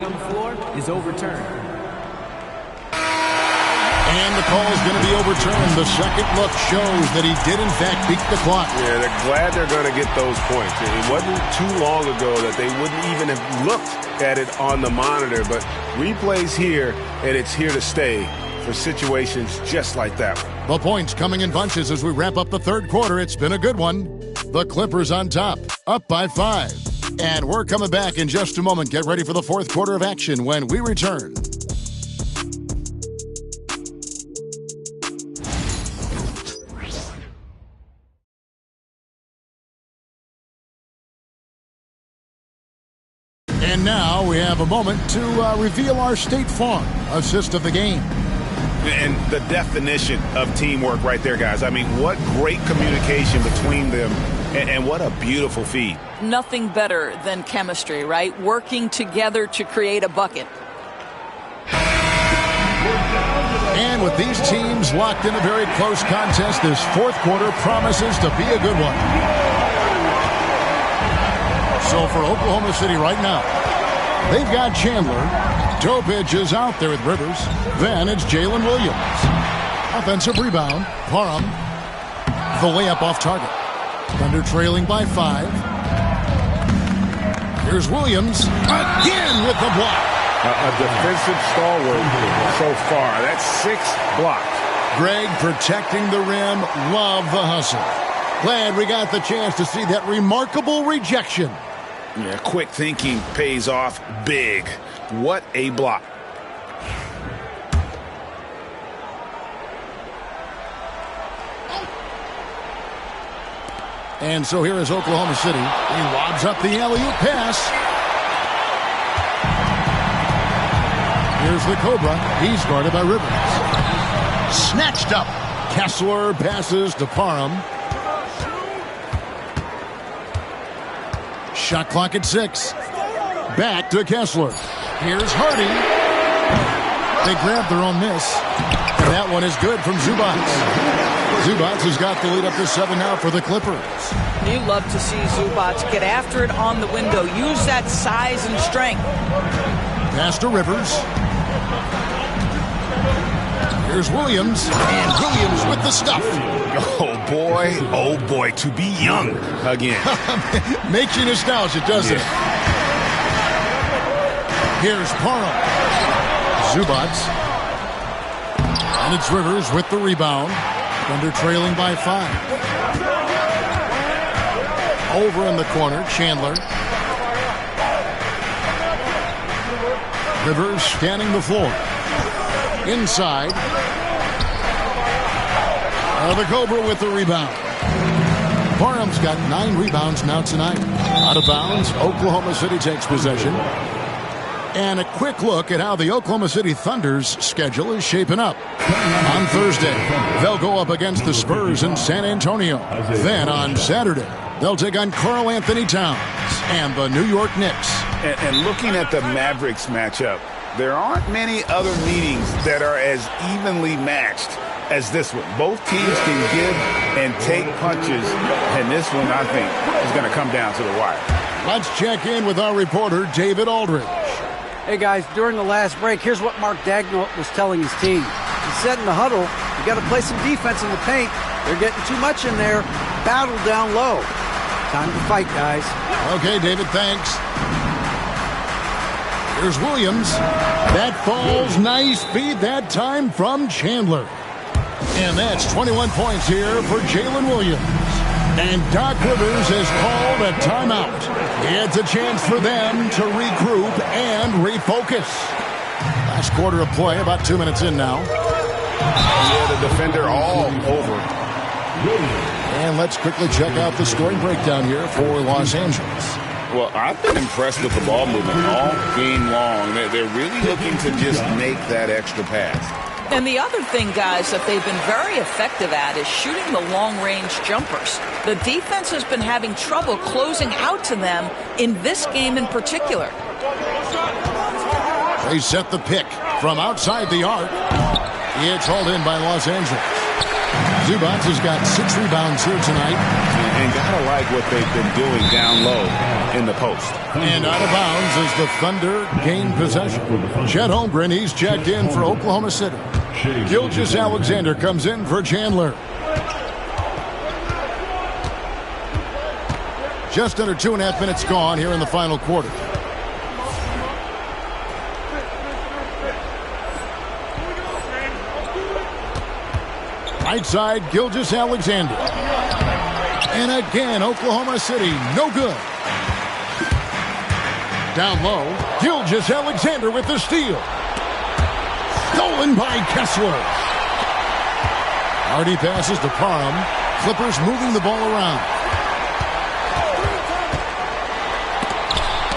on the floor is overturned. And the call is going to be overturned. The second look shows that he did, in fact, beat the clock. Yeah, they're glad they're going to get those points. It wasn't too long ago that they wouldn't even have looked at it on the monitor, but replays here, and it's here to stay for situations just like that one. The points coming in bunches as we wrap up the third quarter. It's been a good one. The Clippers on top, up by 5. And we're coming back in just a moment. Get ready for the fourth quarter of action when we return. And now we have a moment to reveal our State Farm assist of the game. And the definition of teamwork right there, guys. I mean, what great communication between them, and what a beautiful feed. Nothing better than chemistry, right? Working together to create a bucket. And with these teams locked in a very close contest, this fourth quarter promises to be a good one. So for Oklahoma City right now, they've got Chandler. Topich is out there with Rivers. Then it's Jalen Williams. Offensive rebound. Parham. The layup off target. Thunder trailing by 5. Here's Williams again with the block. A defensive stalwart so far. That's 6 blocks. Greg protecting the rim. Love the hustle. Glad we got the chance to see that remarkable rejection. Yeah, quick thinking pays off big. What a block. And so here is Oklahoma City. He lobs up the alley-oop pass. Here's the Cobra. He's guarded by Rivers. Snatched up. Kessler passes to Parham. Shot clock at 6. Back to Kessler. Here's Hardy. They grab their own miss. And that one is good from Zubats. Zubats has got the lead up to 7 now for the Clippers. You love to see Zubats get after it on the window. Use that size and strength. Pass to Rivers. Here's Williams. And Williams with the stuff. Oh boy, to be young again. Makes you nostalgic, doesn't it? Here's Parham. Zubats. And it's Rivers with the rebound. Thunder trailing by 5. Over in the corner, Chandler. Rivers scanning the floor. Inside. The Cobra with the rebound. Parham's got 9 rebounds now tonight. Out of bounds, Oklahoma City takes possession. And a quick look at how the Oklahoma City Thunder's schedule is shaping up. On Thursday, they'll go up against the Spurs in San Antonio. Then on Saturday, they'll take on Karl Anthony Towns and the New York Knicks. And looking at the Mavericks matchup, there aren't many other meetings that are as evenly matched as this one. Both teams can give and take punches, and this one, I think, is going to come down to the wire. Let's check in with our reporter, David Aldridge. Hey, guys, during the last break, here's what Mark Dagnall was telling his team. He said in the huddle, you got to play some defense in the paint. They're getting too much in there. Battle down low. Time to fight, guys. Okay, David, thanks. Here's Williams. That falls. Nice feed that time from Chandler. And that's 21 points here for Jalen Williams. And Doc Rivers has called a timeout. It's a chance for them to regroup and refocus. Last quarter of play, about 2 minutes in now. Yeah, the defender all over. And let's quickly check out the scoring breakdown here for Los Angeles. Well, I've been impressed with the ball movement all game long. They're really looking to just make that extra pass. And the other thing, guys, that they've been very effective at is shooting the long-range jumpers. The defense has been having trouble closing out to them in this game in particular. They set the pick from outside the arc. It's hauled in by Los Angeles. Zubats has got 6 rebounds here tonight. And gotta like what they've been doing down low in the post. And out of bounds as the Thunder gain possession. Chet Holmgren, he's checked in for Oklahoma City. Gilgeous-Alexander comes in for Chandler. Just under 2.5 minutes gone here in the final quarter. Right side, Gilgeous-Alexander. And again, Oklahoma City, no good. Down low, Gilgeous-Alexander with the steal. Stolen by Kessler. Hardy passes to Parham. Clippers moving the ball around.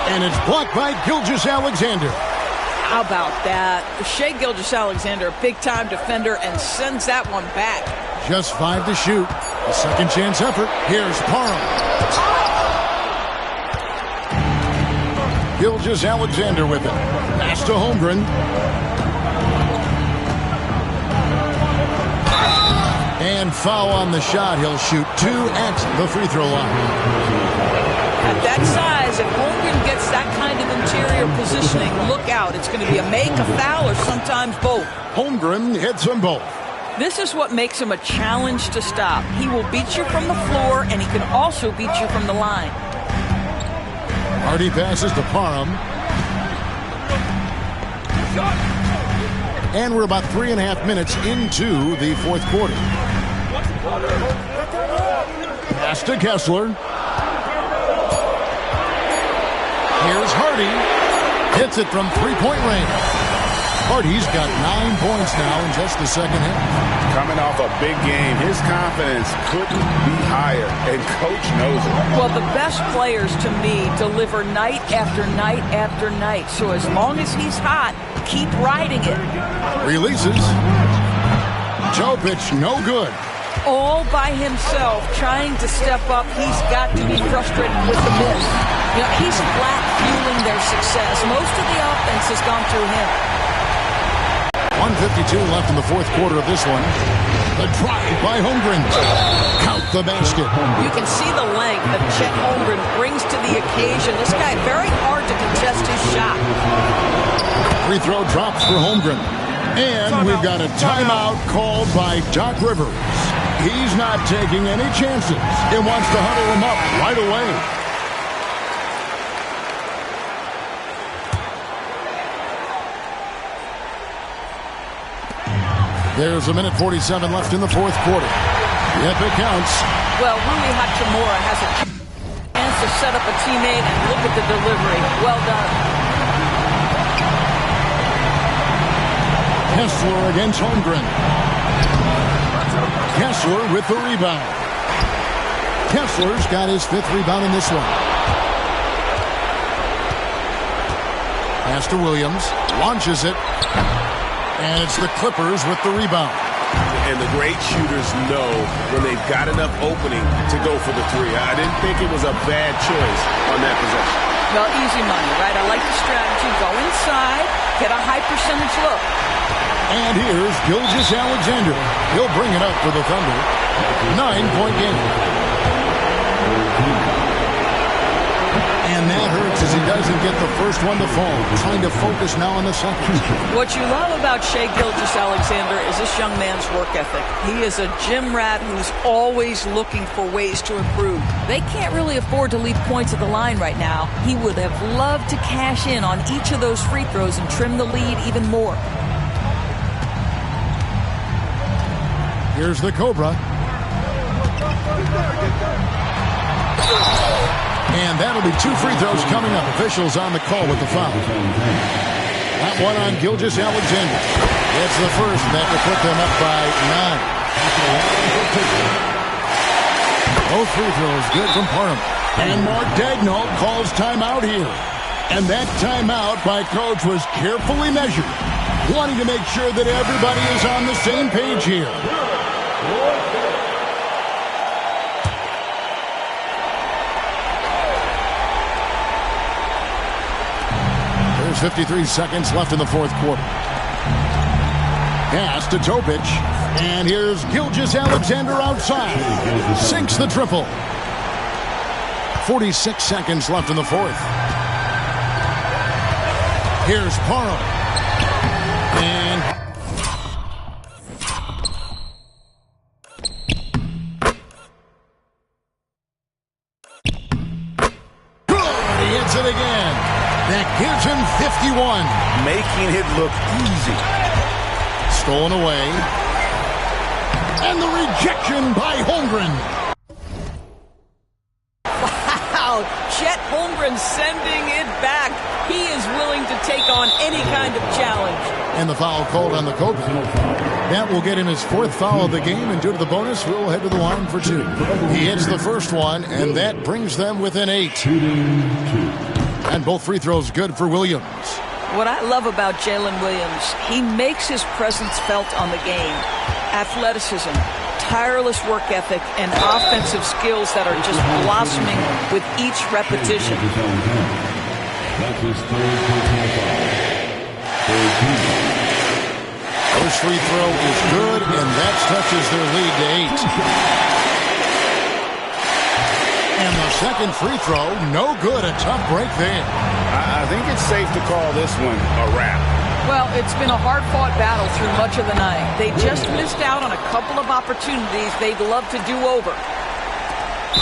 And it's blocked by Gilgeous-Alexander. How about that? Shai Gilgeous-Alexander, a big-time defender, and sends that one back. Just 5 to shoot. A second chance effort. Here's Parham. Gilgeous-Alexander with it. Pass to Holmgren. And foul on the shot. He'll shoot 2 at the free throw line. At that size, if Holmgren gets that kind of interior positioning, look out. It's going to be a make, a foul, or sometimes both. Holmgren hits them both. This is what makes him a challenge to stop. He will beat you from the floor, and he can also beat you from the line. Hardy passes to Parham. And we're about 3.5 minutes into the fourth quarter. Pass to Kessler. Here's Hardy. Hits it from three-point range. Hardy's got 9 points now in just the second half. Coming off a big game, his confidence couldn't be higher, and Coach knows it. Well, the best players, to me, deliver night after night after night. So as long as he's hot, keep riding it. Releases. Jovic, no good. All by himself, trying to step up. He's got to be frustrated with the miss. You know, he's flat fueling their success. Most of the offense has gone through him. 1:52 left in the fourth quarter of this one. The drive by Holmgren. Count the basket. You can see the length that Chet Holmgren brings to the occasion. This guy, very hard to contest his shot. Free throw drops for Holmgren. And we've got a timeout called by Doc Rivers. He's not taking any chances. He wants to huddle him up right away. There's 1:47 left in the fourth quarter. Yep, it counts. Well, Rui Hachimura has a chance to set up a teammate, and look at the delivery. Well done. Kessler against Holmgren. Kessler with the rebound. Kessler's got his 5th rebound in this one. Pass to Williams. Launches it. And it's the Clippers with the rebound. And the great shooters know when they've got enough opening to go for the three. I didn't think it was a bad choice on that possession. Well, easy money, right? I like the strategy. Go inside, get a high percentage look. And here's Gilgeous-Alexander. He'll bring it up for the Thunder. 9-point game. And that hurts as he doesn't get the first one to fall. Trying to focus now on the second. What you love about Shai Gilgeous-Alexander is this young man's work ethic. He is a gym rat who's always looking for ways to improve. They can't really afford to leave points at the line right now. He would have loved to cash in on each of those free throws and trim the lead even more. Here's the Cobra. And that'll be 2 free throws coming up. Officials on the call with the foul. That one on Gilgeous-Alexander. It's the first that will put them up by 9. Both free throws good from Parham. And Mark Daigneault calls timeout here. And that timeout by Coach was carefully measured, wanting to make sure that everybody is on the same page here. There's 53 seconds left in the fourth quarter. Pass to Topic. And here's Gilgeous-Alexander outside. Sinks the triple. 46 seconds left in the fourth. Here's Parham. And good. He hits it again. That gives him 51. Making it look easy. Stolen away. And the rejection by Holmgren. Wow, Chet Holmgren sending it back. He is willing to take on any kind of challenge. And the foul called on the Kobe. That will get him his fourth foul of the game, and due to the bonus, we'll head to the line for two. He hits the first one, and that brings them within 8. And both free throws good for Williams. What I love about Jalen Williams, he makes his presence felt on the game. Athleticism, tireless work ethic, and offensive skills that are just blossoming with each repetition. That's his third personal foul. First free throw is good, and that stretches their lead to 8. And the second free throw, no good. A tough break there. I think it's safe to call this one a wrap. Well, it's been a hard-fought battle through much of the night. They just missed out on a couple of opportunities they'd love to do over.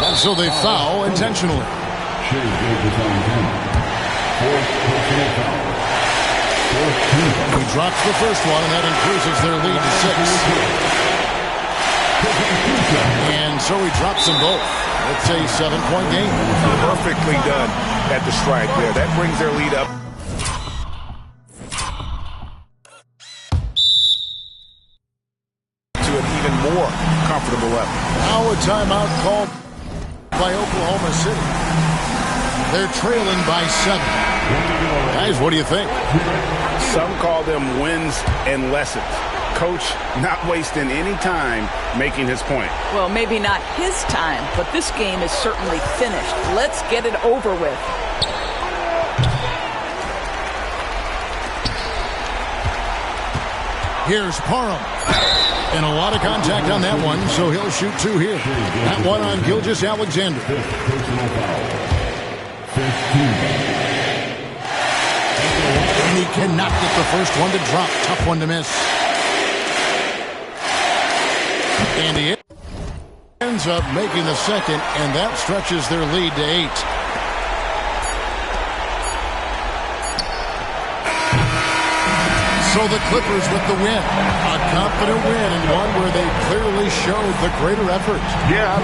And so they foul intentionally. He drops the first one, and that increases their lead to 6. And so he drops them both. It's a 7-point game. Perfectly done at the strike there. That brings their lead up. To an even more comfortable level. Now a timeout called by Oklahoma City. They're trailing by 7. Guys, what do you think? Some call them wins and lessons. Coach not wasting any time making his point. Well, maybe not his time, but this game is certainly finished. Let's get it over with. Here's Parham. And a lot of contact on that one, so he'll shoot 2 here. That one on Gilgeous-Alexander. And he cannot get the first one to drop. Tough one to miss. And he ends up making the second, and that stretches their lead to 8. So the Clippers with the win. A confident win, and one where they clearly showed the greater effort. Yeah.